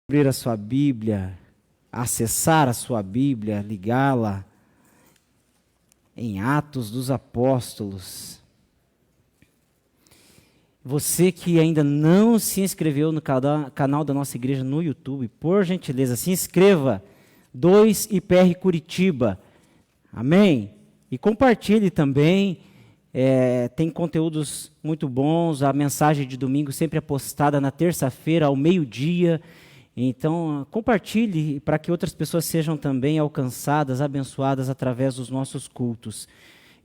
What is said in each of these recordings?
Abrir a sua Bíblia, acessar a sua Bíblia, ligá-la em Atos dos Apóstolos. Você que ainda não se inscreveu no canal da nossa igreja no YouTube, por gentileza, se inscreva, 2IPR Curitiba, amém? E compartilhe também, tem conteúdos muito bons, a mensagem de domingo sempre é postada na terça-feira ao meio-dia. Então, compartilhe para que outras pessoas sejam também alcançadas, abençoadas através dos nossos cultos.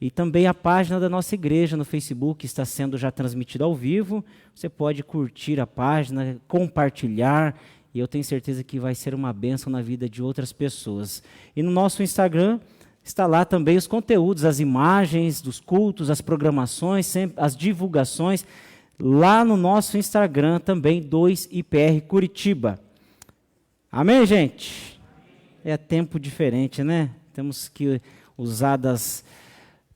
E também a página da nossa igreja no Facebook está sendo já transmitida ao vivo. Você pode curtir a página, compartilhar, e eu tenho certeza que vai ser uma bênção na vida de outras pessoas. E no nosso Instagram está lá também os conteúdos, as imagens dos cultos, as programações, sempre, as divulgações, lá no nosso Instagram também, 2IPR Curitiba. Amém, gente? É tempo diferente, né? Temos que usar das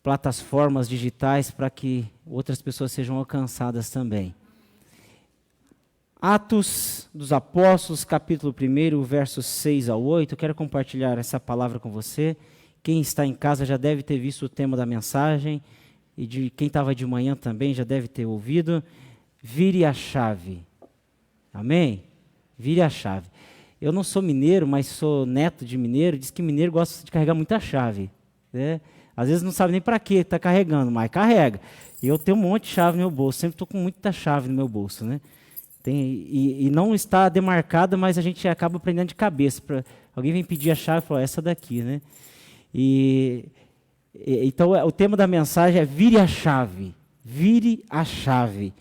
plataformas digitais para que outras pessoas sejam alcançadas também. Atos dos Apóstolos, capítulo 1, versos 6 ao 8. Eu quero compartilhar essa palavra com você. Quem está em casa já deve ter visto o tema da mensagem, e de quem estava de manhã também já deve ter ouvido. Vire a chave. Amém? Vire a chave. Eu não sou mineiro, mas sou neto de mineiro. Diz que mineiro gosta de carregar muita chave, né? Às vezes não sabe nem para que está carregando, mas carrega. E eu tenho um monte de chave no meu bolso. Sempre estou com muita chave no meu bolso, né? E não está demarcada, mas a gente acaba aprendendo de cabeça. Alguém vem pedir a chave e fala, essa daqui, né? Então, o tema da mensagem é vire a chave. Vire a chave.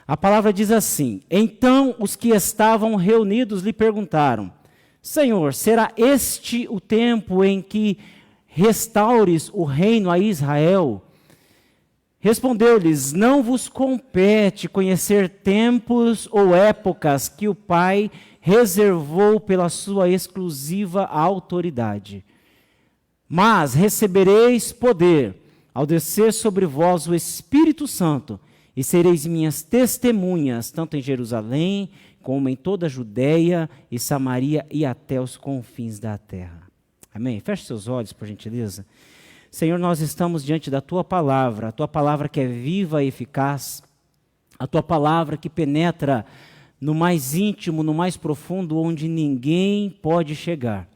A palavra diz assim: então os que estavam reunidos lhe perguntaram, Senhor, será este o tempo em que restaures o reino a Israel? Respondeu-lhes, não vos compete conhecer tempos ou épocas que o Pai reservou pela sua exclusiva autoridade. Mas recebereis poder ao descer sobre vós o Espírito Santo, e sereis minhas testemunhas, tanto em Jerusalém, como em toda a Judéia e Samaria e até os confins da terra. Amém? Feche seus olhos, por gentileza. Senhor, nós estamos diante da Tua palavra, a Tua palavra que é viva e eficaz, a Tua palavra que penetra no mais íntimo, no mais profundo, onde ninguém pode chegar.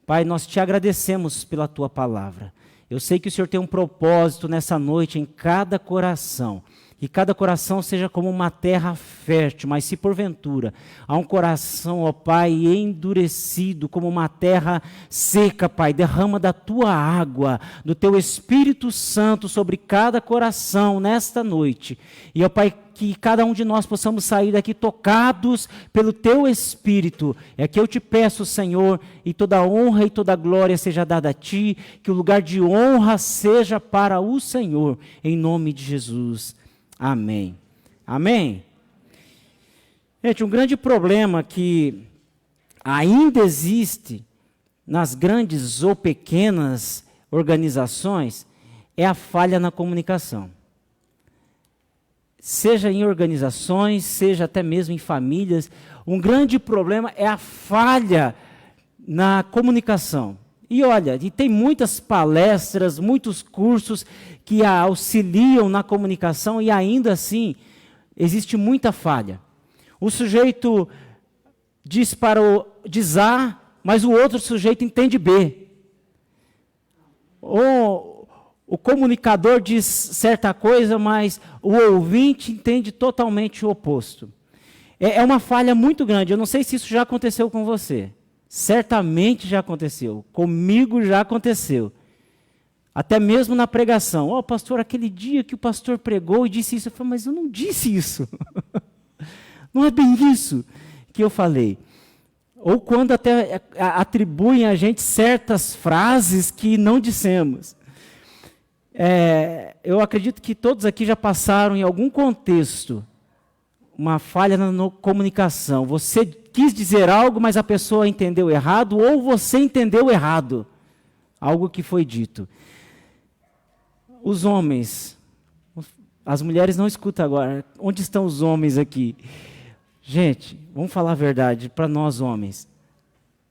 Pai, nós Te agradecemos pela Tua palavra. Eu sei que o Senhor tem um propósito nessa noite em cada coração. Que cada coração seja como uma terra fértil, mas se porventura há um coração, ó Pai, endurecido, como uma terra seca, Pai, derrama da Tua água, do Teu Espírito Santo sobre cada coração nesta noite. E, ó Pai, que cada um de nós possamos sair daqui tocados pelo Teu Espírito. É que eu te peço, Senhor, e toda honra e toda glória seja dada a Ti, que o lugar de honra seja para o Senhor, em nome de Jesus. Amém. Amém? Gente, um grande problema que ainda existe nas grandes ou pequenas organizações é a falha na comunicação. Seja em organizações, seja até mesmo em famílias, um grande problema é a falha na comunicação. E olha, tem muitas palestras, muitos cursos que auxiliam na comunicação e ainda assim existe muita falha. O sujeito diz A, mas o outro sujeito entende B. Ou o comunicador diz certa coisa, mas o ouvinte entende totalmente o oposto. É uma falha muito grande. Eu não sei se isso já aconteceu com você. Certamente já aconteceu. Comigo já aconteceu. Até mesmo na pregação. Ó, pastor, aquele dia que o pastor pregou e disse isso. Eu falei, mas eu não disse isso. Não é bem isso que eu falei. Ou quando até atribuem a gente certas frases que não dissemos. Eu acredito que todos aqui já passaram em algum contexto uma falha na comunicação. Você quis dizer algo, mas a pessoa entendeu errado, ou você entendeu errado algo que foi dito. Os homens, as mulheres não escutam agora. Onde estão os homens aqui? Gente, vamos falar a verdade para nós homens.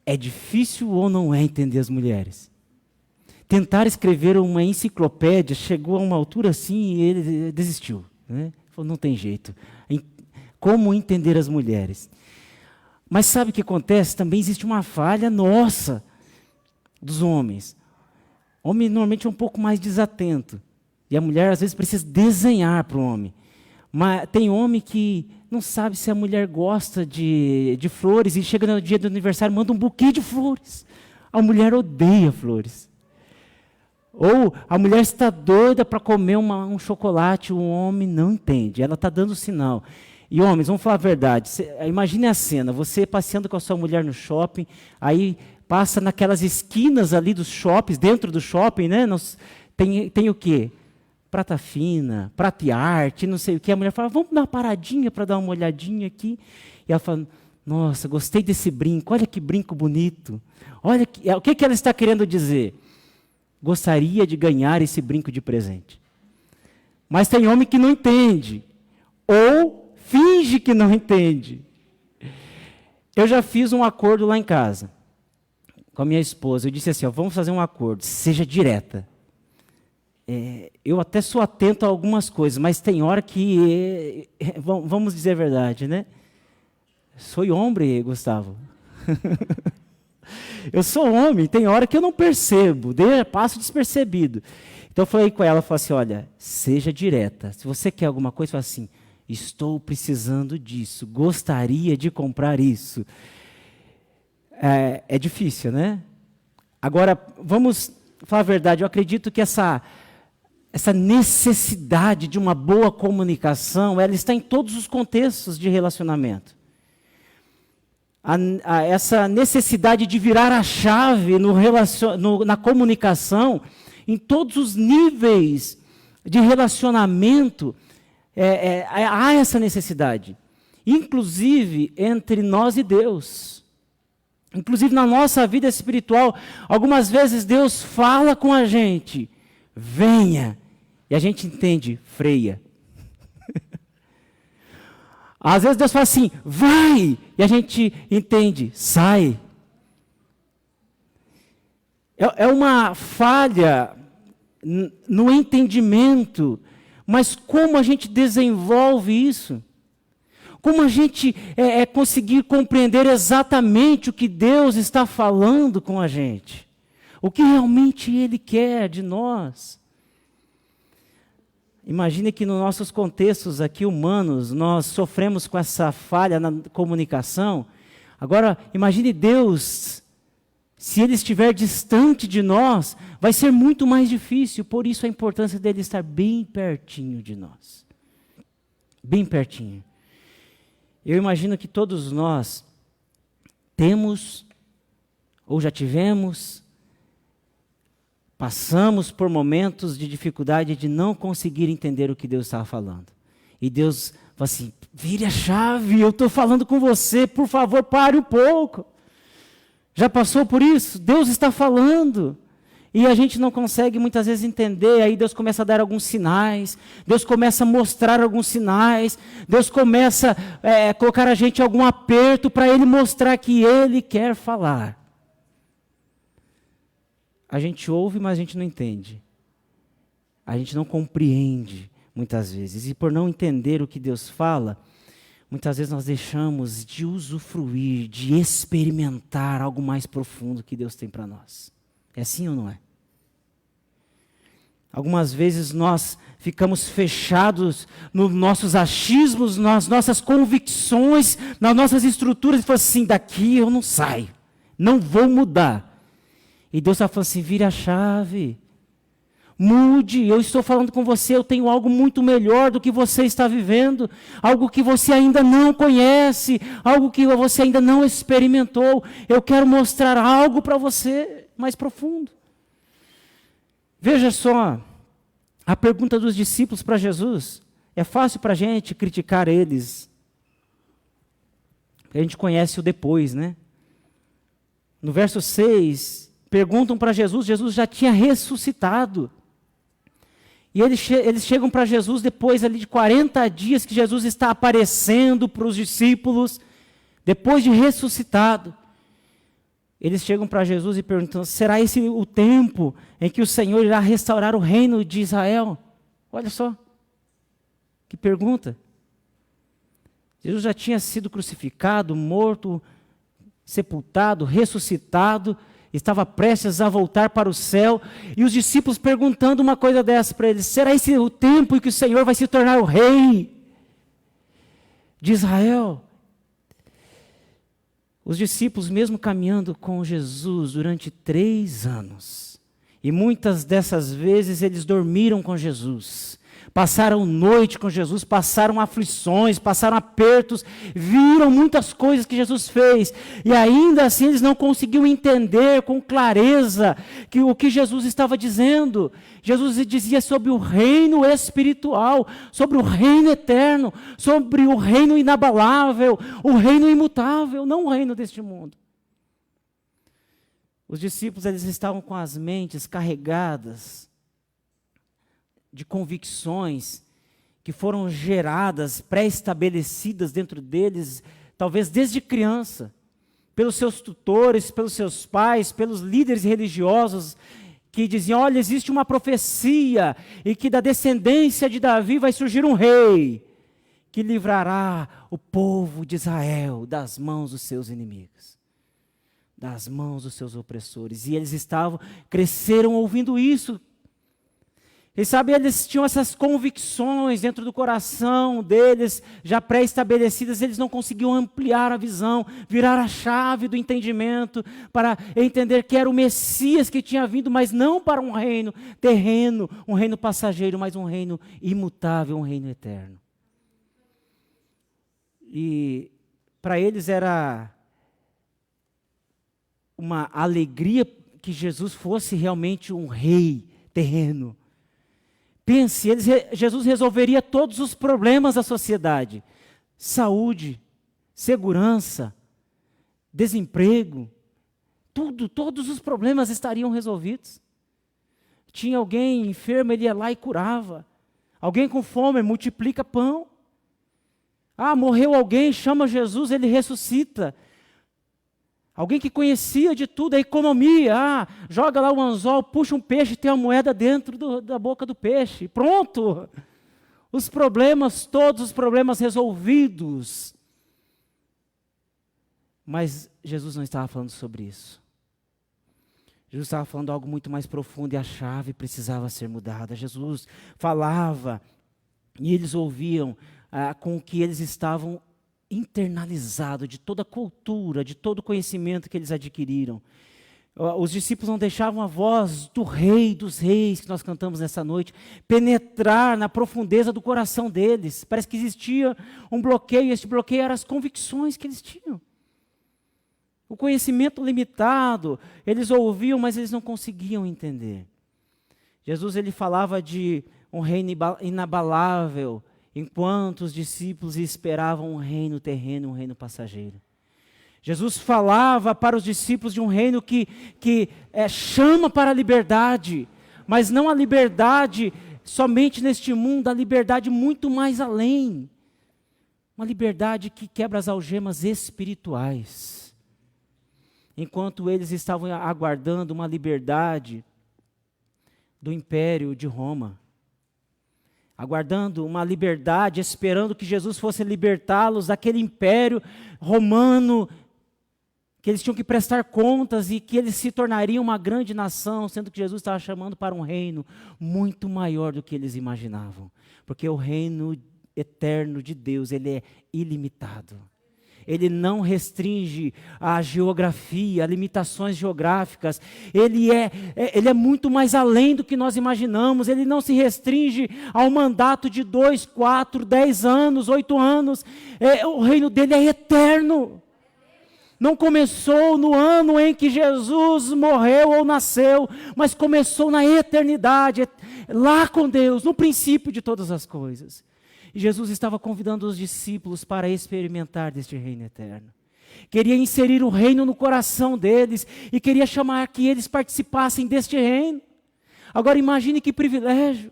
É difícil ou não é entender as mulheres? Tentar escrever uma enciclopédia, chegou a uma altura assim e ele desistiu. Né? Falou, não tem jeito. Como entender as mulheres? Mas sabe o que acontece? Também existe uma falha nossa, dos homens. O homem normalmente é um pouco mais desatento. E a mulher às vezes precisa desenhar para o homem. Mas tem homem que não sabe se a mulher gosta de flores e chega no dia do aniversário e manda um buquê de flores. A mulher odeia flores. Ou a mulher está doida para comer um chocolate, o homem não entende, ela está dando sinal. E homens, vamos falar a verdade, imagine a cena, você passeando com a sua mulher no shopping, aí passa naquelas esquinas ali dos shoppings, dentro do shopping, né? Tem o quê? Prata fina, prata e arte, não sei o quê. A mulher fala, vamos dar uma paradinha para dar uma olhadinha aqui. E ela fala, nossa, gostei desse brinco, olha que brinco bonito. Olha o que ela está querendo dizer? Gostaria de ganhar esse brinco de presente. Mas tem homem que não entende, ou finge que não entende. Eu já fiz um acordo lá em casa, com a minha esposa. Eu disse assim, ó, vamos fazer um acordo, seja direta. Eu até sou atento a algumas coisas, mas tem hora que, vamos dizer a verdade, né? Sou homem, Gustavo. Eu sou homem, tem hora que eu não percebo, passo despercebido. Então eu falei com ela, falei assim, olha, seja direta. Se você quer alguma coisa, fala assim, estou precisando disso, gostaria de comprar isso. É difícil, né? Agora, vamos falar a verdade, eu acredito que essa necessidade de uma boa comunicação, ela está em todos os contextos de relacionamento. Essa necessidade de virar a chave na comunicação, em todos os níveis de relacionamento, há essa necessidade. Inclusive entre nós e Deus. Inclusive na nossa vida espiritual, algumas vezes Deus fala com a gente, venha, e a gente entende, freia. Às vezes Deus fala assim, vai, e a gente entende, sai. É uma falha no entendimento, mas como a gente desenvolve isso? Como a gente conseguir compreender exatamente o que Deus está falando com a gente? O que realmente Ele quer de nós? Imagine que nos nossos contextos aqui humanos, nós sofremos com essa falha na comunicação. Agora, imagine Deus, se Ele estiver distante de nós, vai ser muito mais difícil. Por isso a importância dele estar bem pertinho de nós. Bem pertinho. Eu imagino que todos nós temos, ou já tivemos, passamos por momentos de dificuldade de não conseguir entender o que Deus estava falando. E Deus fala assim, vire a chave, eu estou falando com você, por favor, pare um pouco. Já passou por isso? Deus está falando. E a gente não consegue muitas vezes entender, aí Deus começa a dar alguns sinais, Deus começa a mostrar alguns sinais, Deus começa a colocar a gente em algum aperto para Ele mostrar que Ele quer falar. A gente ouve, mas a gente não entende. A gente não compreende muitas vezes. E por não entender o que Deus fala, muitas vezes nós deixamos de usufruir, de experimentar algo mais profundo que Deus tem para nós. É assim ou não é? Algumas vezes nós ficamos fechados nos nossos achismos, nas nossas convicções, nas nossas estruturas, e falamos assim, daqui eu não saio, não vou mudar. E Deus está falando assim, vire a chave, mude, eu estou falando com você, eu tenho algo muito melhor do que você está vivendo, algo que você ainda não conhece, algo que você ainda não experimentou, eu quero mostrar algo para você mais profundo. Veja só, a pergunta dos discípulos para Jesus, é fácil para a gente criticar eles, a gente conhece o depois, né? No verso 6, perguntam para Jesus, Jesus já tinha ressuscitado. E eles chegam para Jesus depois ali de 40 dias que Jesus está aparecendo para os discípulos, depois de ressuscitado. Eles chegam para Jesus e perguntam: será esse o tempo em que o Senhor irá restaurar o reino de Israel? Olha só, que pergunta. Jesus já tinha sido crucificado, morto, sepultado, ressuscitado, estava prestes a voltar para o céu, e os discípulos perguntando uma coisa dessa para eles: será esse o tempo em que o Senhor vai se tornar o rei de Israel? Os discípulos, mesmo caminhando com Jesus durante 3 anos, e muitas dessas vezes eles dormiram com Jesus, passaram noite com Jesus, passaram aflições, passaram apertos, viram muitas coisas que Jesus fez, e ainda assim eles não conseguiam entender com clareza o que Jesus estava dizendo. Jesus dizia sobre o reino espiritual, sobre o reino eterno, sobre o reino inabalável, o reino imutável, não o reino deste mundo. Os discípulos, eles estavam com as mentes carregadas de convicções que foram geradas, pré-estabelecidas dentro deles, talvez desde criança, pelos seus tutores, pelos seus pais, pelos líderes religiosos, que diziam: olha, existe uma profecia, e que da descendência de Davi vai surgir um rei, que livrará o povo de Israel das mãos dos seus inimigos, das mãos dos seus opressores. E eles cresceram ouvindo isso. E sabe, eles tinham essas convicções dentro do coração deles, já pré-estabelecidas, eles não conseguiam ampliar a visão, virar a chave do entendimento, para entender que era o Messias que tinha vindo, mas não para um reino terreno, um reino passageiro, mas um reino imutável, um reino eterno. E para eles era uma alegria que Jesus fosse realmente um rei terreno. Pense, Jesus resolveria todos os problemas da sociedade: saúde, segurança, desemprego, todos os problemas estariam resolvidos. Tinha alguém enfermo, ele ia lá e curava. Alguém com fome, multiplica pão. Morreu alguém, chama Jesus, ele ressuscita. Alguém que conhecia de tudo, a economia, joga lá o anzol, puxa um peixe e tem uma moeda dentro da boca do peixe. Pronto! Os problemas, todos os problemas resolvidos. Mas Jesus não estava falando sobre isso. Jesus estava falando algo muito mais profundo, e a chave precisava ser mudada. Jesus falava, e eles ouviam com o que eles estavam internalizado de toda a cultura, de todo o conhecimento que eles adquiriram. Os discípulos não deixavam a voz do Rei dos Reis, que nós cantamos nessa noite, penetrar na profundeza do coração deles. Parece que existia um bloqueio, e esse bloqueio eram as convicções que eles tinham. O conhecimento limitado, eles ouviam, mas eles não conseguiam entender. Jesus, ele falava de um reino inabalável, enquanto os discípulos esperavam um reino terreno, um reino passageiro. Jesus falava para os discípulos de um reino que chama para a liberdade, mas não a liberdade somente neste mundo, a liberdade muito mais além. Uma liberdade que quebra as algemas espirituais. Enquanto eles estavam aguardando uma liberdade do Império de Roma, aguardando uma liberdade, esperando que Jesus fosse libertá-los daquele império romano, que eles tinham que prestar contas e que eles se tornariam uma grande nação, sendo que Jesus estava chamando para um reino muito maior do que eles imaginavam. Porque o reino eterno de Deus, ele é ilimitado. Ele não restringe a geografia, a limitações geográficas. Ele é muito mais além do que nós imaginamos. Ele não se restringe ao mandato de 2, 4, 10 anos, 8 anos. O reino dele é eterno. Não começou no ano em que Jesus morreu ou nasceu, mas começou na eternidade, lá com Deus, no princípio de todas as coisas. E Jesus estava convidando os discípulos para experimentar deste reino eterno. Queria inserir o reino no coração deles e queria chamar que eles participassem deste reino. Agora imagine que privilégio.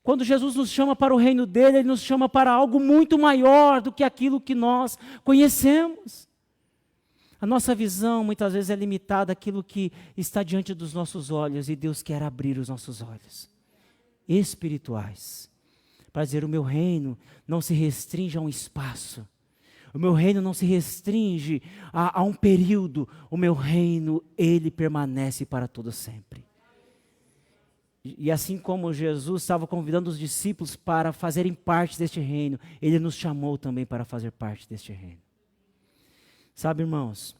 Quando Jesus nos chama para o reino dele, Ele nos chama para algo muito maior do que aquilo que nós conhecemos. A nossa visão muitas vezes é limitada àquilo que está diante dos nossos olhos, e Deus quer abrir os nossos olhos espirituais, para dizer: o meu reino não se restringe a um espaço, o meu reino não se restringe a um período, o meu reino, ele permanece para todo sempre. E assim como Jesus estava convidando os discípulos para fazerem parte deste reino, Ele nos chamou também para fazer parte deste reino. Sabe, irmãos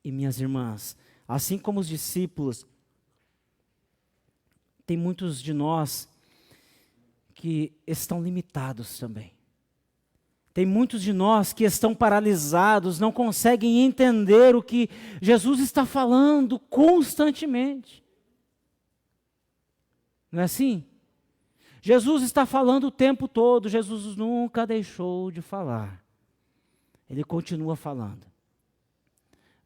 e minhas irmãs, assim como os discípulos, tem muitos de nós que estão limitados também. Tem muitos de nós que estão paralisados, não conseguem entender o que Jesus está falando constantemente. Não é assim? Jesus está falando o tempo todo, Jesus nunca deixou de falar. Ele continua falando.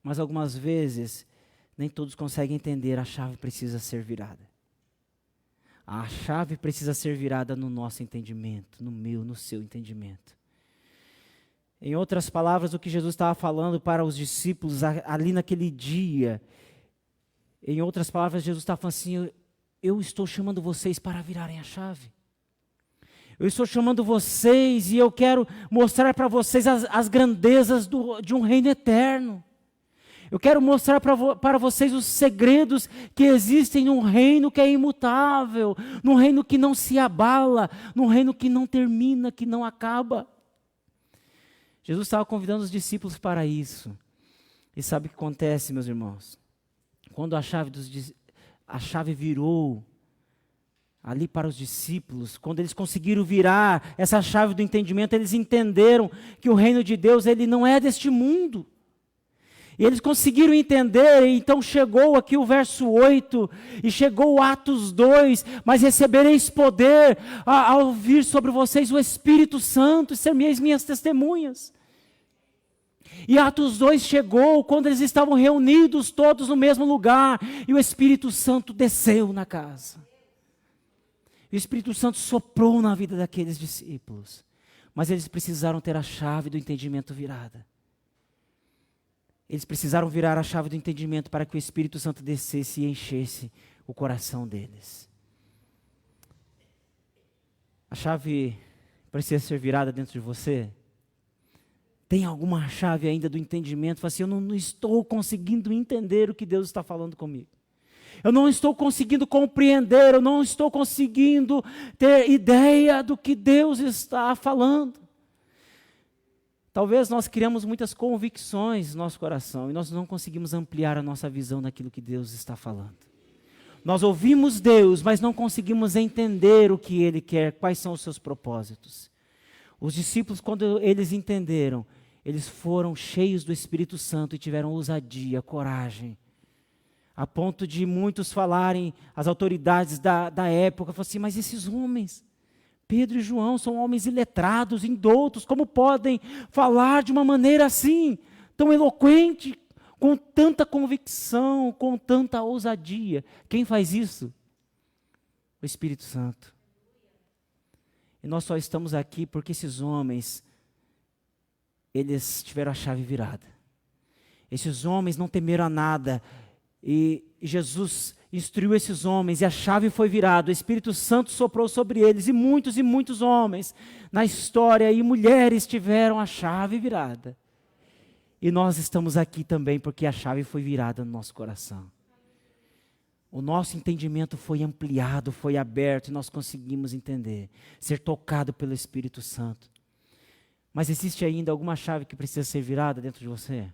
Mas algumas vezes, nem todos conseguem entender, a chave precisa ser virada. A chave precisa ser virada no nosso entendimento, no meu, no seu entendimento. Em outras palavras, o que Jesus estava falando para os discípulos ali naquele dia, em outras palavras, Jesus estava falando assim: eu estou chamando vocês para virarem a chave. Eu estou chamando vocês e eu quero mostrar para vocês as grandezas de um reino eterno. Eu quero mostrar para vocês os segredos que existem num reino que é imutável, num reino que não se abala, num reino que não termina, que não acaba. Jesus estava convidando os discípulos para isso. E sabe o que acontece, meus irmãos? Quando a chave virou ali para os discípulos, quando eles conseguiram virar essa chave do entendimento, eles entenderam que o reino de Deus, ele não é deste mundo. E eles conseguiram entender, e então chegou aqui o verso 8, e chegou o Atos 2, mas recebereis poder ao vir sobre vocês o Espírito Santo, e sereis minhas testemunhas. E Atos 2 chegou quando eles estavam reunidos todos no mesmo lugar, e o Espírito Santo desceu na casa. E o Espírito Santo soprou na vida daqueles discípulos, mas eles precisaram ter a chave do entendimento virada. Eles precisaram virar a chave do entendimento para que o Espírito Santo descesse e enchesse o coração deles. A chave precisa ser virada dentro de você? Tem alguma chave ainda do entendimento? Fala assim: eu não estou conseguindo entender o que Deus está falando comigo. Eu não estou conseguindo compreender, eu não estou conseguindo ter ideia do que Deus está falando. Talvez nós criamos muitas convicções no nosso coração e nós não conseguimos ampliar a nossa visão daquilo que Deus está falando. Nós ouvimos Deus, mas não conseguimos entender o que Ele quer, quais são os seus propósitos. Os discípulos, quando eles entenderam, eles foram cheios do Espírito Santo e tiveram ousadia, coragem, a ponto de muitos falarem, as autoridades da época, falaram assim: mas esses homens, Pedro e João, são homens iletrados, indoutos, como podem falar de uma maneira assim, tão eloquente, com tanta convicção, com tanta ousadia? Quem faz isso? O Espírito Santo. E nós só estamos aqui porque esses homens, eles tiveram a chave virada. Esses homens não temeram a nada, e Jesus instruiu esses homens, e a chave foi virada, o Espírito Santo soprou sobre eles, e muitos homens na história, e mulheres tiveram a chave virada. E nós estamos aqui também porque a chave foi virada no nosso coração. O nosso entendimento foi ampliado, foi aberto, e nós conseguimos entender, ser tocado pelo Espírito Santo. Mas existe ainda alguma chave que precisa ser virada dentro de você?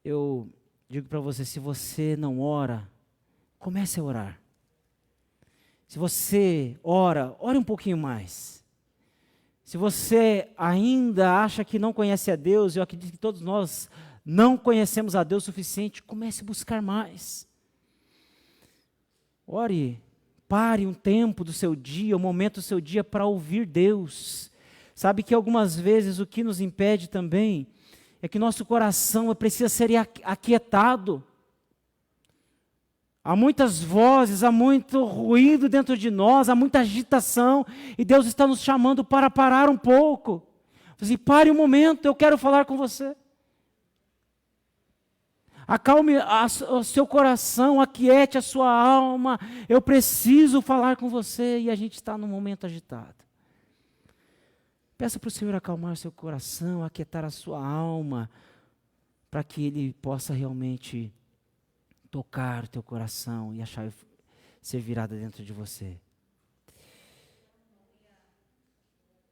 Eu digo para você, se você não ora, comece a orar. Se você ora, ore um pouquinho mais. Se você ainda acha que não conhece a Deus, eu acredito que todos nós não conhecemos a Deus o suficiente, comece a buscar mais. Ore, pare um tempo do seu dia, um momento do seu dia para ouvir Deus. Sabe que algumas vezes o que nos impede também é que nosso coração precisa ser aquietado. Há muitas vozes, há muito ruído dentro de nós, há muita agitação, e Deus está nos chamando para parar um pouco. Assim, pare um momento, eu quero falar com você. Acalme o seu coração, aquiete a sua alma, eu preciso falar com você, e a gente está num momento agitado. Peça para o Senhor acalmar seu coração, aquietar a sua alma, para que Ele possa realmente tocar o teu coração e a chave ser virada dentro de você.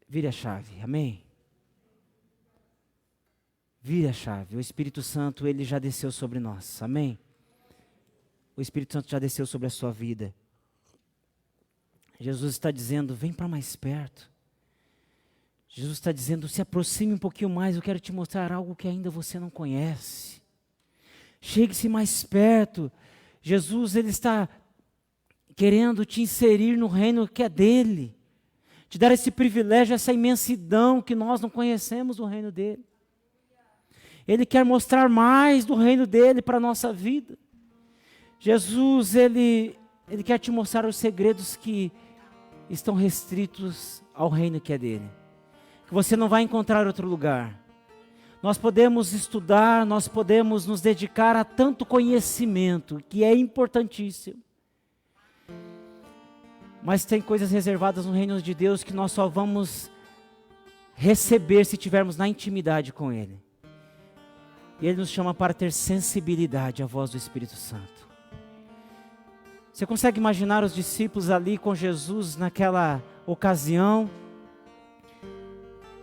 Vire a chave, amém? Vire a chave. O Espírito Santo, Ele já desceu sobre nós, amém? O Espírito Santo já desceu sobre a sua vida. Jesus está dizendo, vem para mais perto. Jesus está dizendo, se aproxime um pouquinho mais, eu quero te mostrar algo que ainda você não conhece. Chegue-se mais perto. Jesus, Ele está querendo te inserir no reino que é dEle. Te dar esse privilégio, essa imensidão que nós não conhecemos do reino dEle. Ele quer mostrar mais do reino dEle para a nossa vida. Jesus, Ele quer te mostrar os segredos que estão restritos ao reino que é dEle. Que você não vai encontrar outro lugar. Nós podemos estudar, nós podemos nos dedicar a tanto conhecimento, que é importantíssimo. Mas tem coisas reservadas no reino de Deus que nós só vamos receber se estivermos na intimidade com Ele. E Ele nos chama para ter sensibilidade à voz do Espírito Santo. Você consegue imaginar os discípulos ali com Jesus naquela ocasião?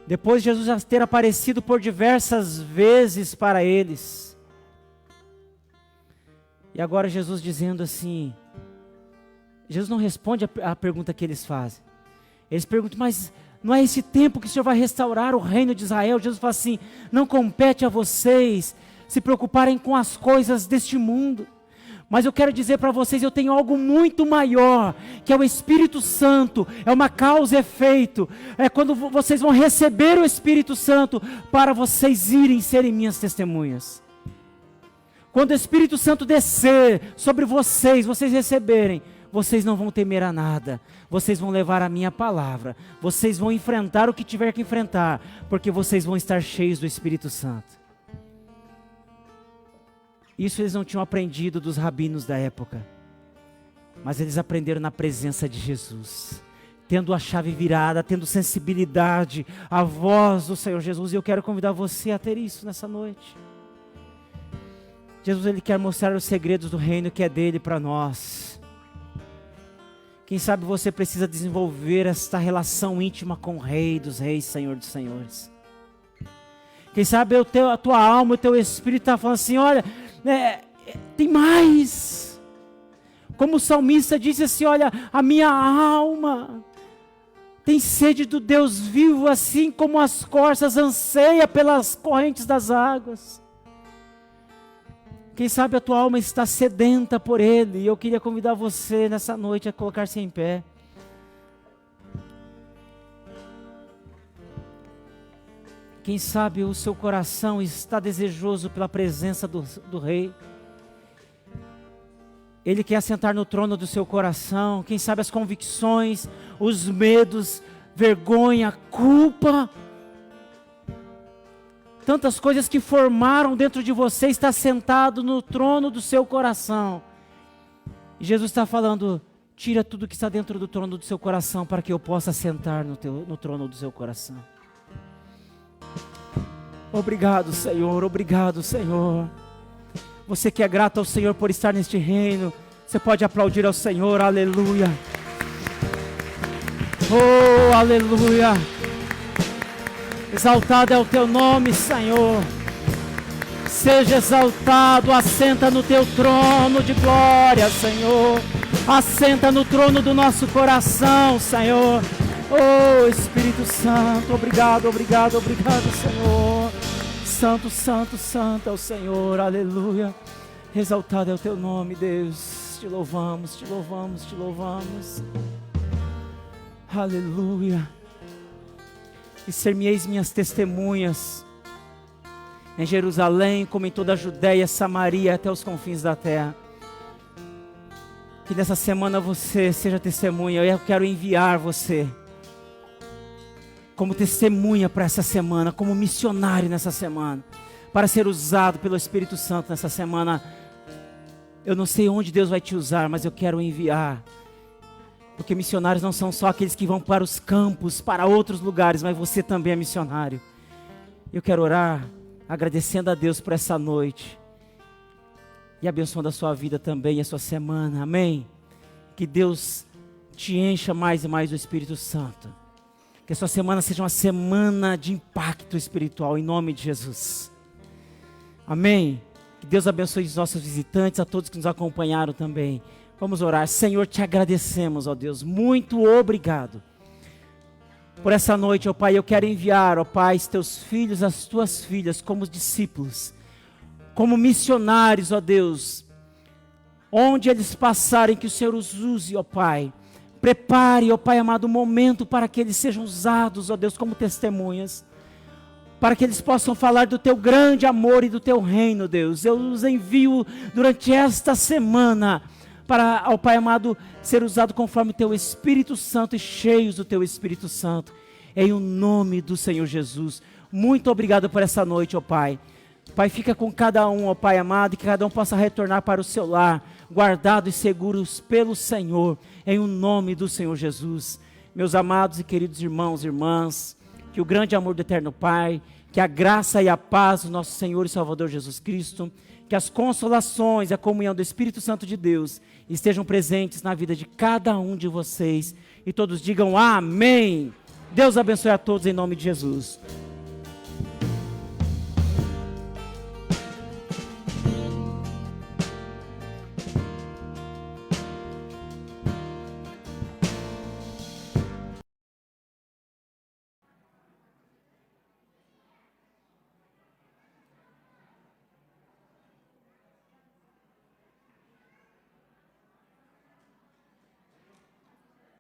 Depois de Jesus já ter aparecido por diversas vezes para eles. E agora Jesus dizendo assim, Jesus não responde a pergunta que eles fazem. Eles perguntam, mas não é esse tempo que o Senhor vai restaurar o reino de Israel? Jesus fala assim, não compete a vocês se preocuparem com as coisas deste mundo. Mas eu quero dizer para vocês, eu tenho algo muito maior, que é o Espírito Santo, é uma causa e efeito. É quando vocês vão receber o Espírito Santo, para vocês irem serem minhas testemunhas. Quando o Espírito Santo descer sobre vocês, vocês receberem, vocês não vão temer a nada, vocês vão levar a minha palavra, vocês vão enfrentar o que tiver que enfrentar, porque vocês vão estar cheios do Espírito Santo. Isso eles não tinham aprendido dos rabinos da época, mas eles aprenderam na presença de Jesus, tendo a chave virada, tendo sensibilidade à voz do Senhor Jesus. E eu quero convidar você a ter isso nessa noite. Jesus, Ele quer mostrar os segredos do reino que é dEle para nós. Quem sabe você precisa desenvolver esta relação íntima com o Rei dos Reis, Senhor dos Senhores. Quem sabe a tua alma, o teu espírito está falando assim, olha, tem mais. Como o salmista disse assim, olha, a minha alma tem sede do Deus vivo, assim como as corças anseia pelas correntes das águas. Quem sabe a tua alma está sedenta por Ele, e eu queria convidar você nessa noite a colocar-se em pé. Quem sabe o seu coração está desejoso pela presença do Rei. Ele quer assentar no trono do seu coração. Quem sabe as convicções, os medos, vergonha, culpa, tantas coisas que formaram dentro de você, está sentado no trono do seu coração. E Jesus está falando, tira tudo que está dentro do trono do seu coração, para que eu possa sentar no trono do seu coração. Obrigado, Senhor, obrigado, Senhor. Você que é grato ao Senhor por estar neste reino, você pode aplaudir ao Senhor, aleluia. Oh, aleluia. Exaltado é o teu nome, Senhor. Seja exaltado, assenta no teu trono de glória, Senhor. Assenta no trono do nosso coração, Senhor. Oh, Espírito Santo, obrigado, obrigado, obrigado, Senhor. Santo, santo, santo é o Senhor, aleluia. Exaltado é o teu nome, Deus. Te louvamos, te louvamos, te louvamos. Aleluia. E ser-me-eis minhas testemunhas em Jerusalém, como em toda a Judéia, Samaria, até os confins da terra. Que nessa semana você seja testemunha. Eu quero enviar você como testemunha para essa semana, como missionário nessa semana, para ser usado pelo Espírito Santo nessa semana. Eu não sei onde Deus vai te usar, mas eu quero enviar. Porque missionários não são só aqueles que vão para os campos, para outros lugares, mas você também é missionário. Eu quero orar agradecendo a Deus por essa noite e abençoando a sua vida também e a sua semana, amém? Que Deus te encha mais e mais do Espírito Santo, que a sua semana seja uma semana de impacto espiritual, em nome de Jesus, amém? Que Deus abençoe os nossos visitantes, a todos que nos acompanharam também. Vamos orar. Senhor, te agradecemos, ó Deus, muito obrigado por essa noite, ó Pai. Eu quero enviar, ó Pai, os teus filhos, as tuas filhas, como discípulos, como missionários, ó Deus, onde eles passarem, que o Senhor os use, ó Pai. Prepare, ó Pai amado, um momento para que eles sejam usados, ó Deus, como testemunhas, para que eles possam falar do teu grande amor e do teu reino, Deus. Eu os envio durante esta semana para, ó Pai amado, ser usado conforme o teu Espírito Santo e cheios do teu Espírito Santo, em o nome do Senhor Jesus. Muito obrigado por essa noite, ó Pai. Pai, fica com cada um, ó Pai amado, e que cada um possa retornar para o seu lar, guardados e seguros pelo Senhor, em o nome do Senhor Jesus. Meus amados e queridos irmãos e irmãs, que o grande amor do eterno Pai, que a graça e a paz do nosso Senhor e Salvador Jesus Cristo, que as consolações e a comunhão do Espírito Santo de Deus estejam presentes na vida de cada um de vocês, e todos digam amém. Deus abençoe a todos em nome de Jesus.